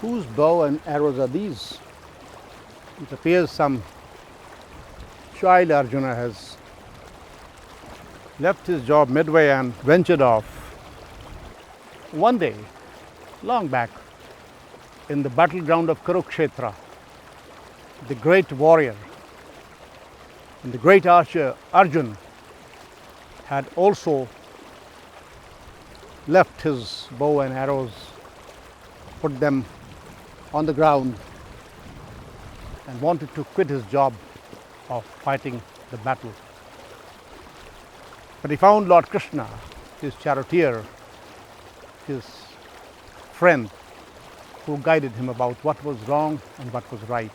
Whose bow and arrows are these? It appears some child Arjuna has left his job midway and ventured off. One day, long back, in the battleground of Kurukshetra, the great warrior and the great archer Arjuna had also left his bow and arrows, put them on the ground, and wanted to quit his job of fighting the battle. But he found Lord Krishna, his charioteer, his friend, who guided him about what was wrong and what was right.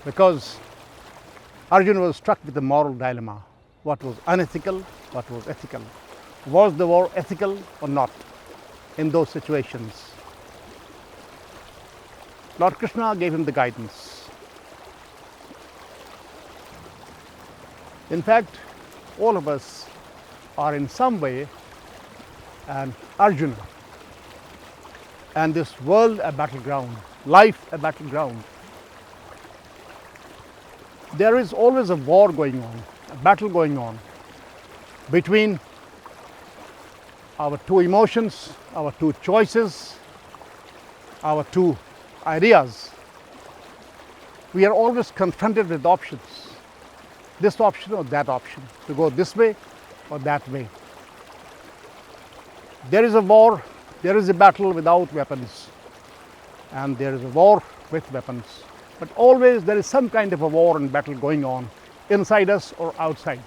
Because Arjuna was struck with a moral dilemma. What was unethical, what was ethical? Was the war ethical or not in those situations? Lord Krishna gave him the guidance. In fact, all of us are in some way an Arjuna, and this world a battleground, life a battleground. There is always a war going on, a battle going on between our two emotions, our two choices, our two ideas. We are always confronted with options, this option or that option, to go this way or that way. There is a war, there is a battle without weapons, and there is a war with weapons. But always there is some kind of a war and battle going on inside us or outside.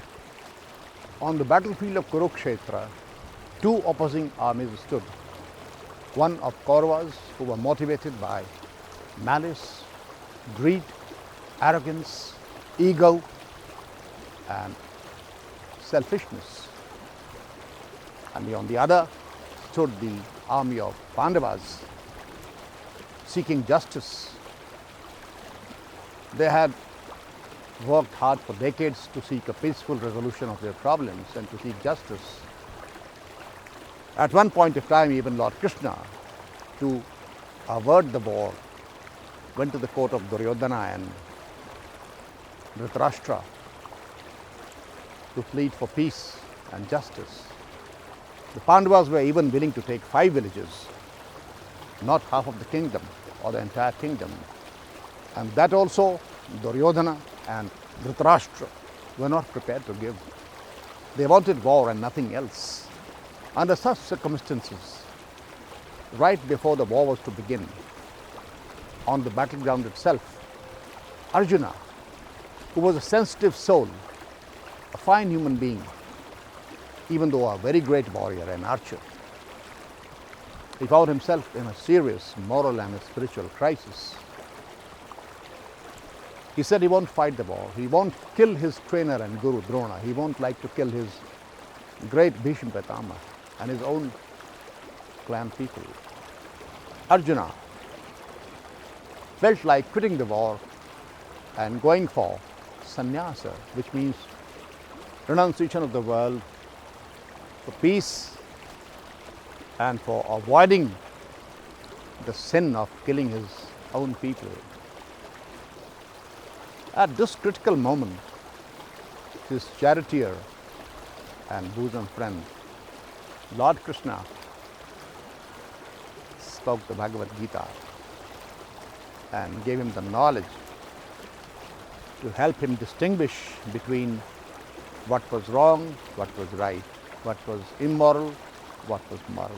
On the battlefield of Kurukshetra, two opposing armies stood. One of Kauravas, who were motivated by malice, greed, arrogance, ego, and selfishness. And on the other stood the army of Pandavas, seeking justice. They had worked hard for decades to seek a peaceful resolution of their problems and to seek justice. At one point of time, even Lord Krishna, to avert the war, went to the court of Duryodhana and Dhritarashtra to plead for peace and justice. The Pandavas were even willing to take 5 villages, not half of the kingdom or the entire kingdom. And that also Duryodhana and Dhritarashtra were not prepared to give. They wanted war and nothing else. Under such circumstances, right before the war was to begin, on the battleground itself, Arjuna, who was a sensitive soul, a fine human being, even though a very great warrior and archer, he found himself in a serious moral and a spiritual crisis. He said he won't fight the war, he won't kill his trainer and guru Drona, he won't like to kill his great Bhishma Pitama and his own clan people. Arjuna felt like quitting the war and going for sannyasa, which means renunciation of the world, for peace and for avoiding the sin of killing his own people. At this critical moment, his charioteer and bosom friend, Lord Krishna, spoke the Bhagavad Gita and gave him the knowledge to help him distinguish between what was wrong, what was right, what was immoral, what was moral.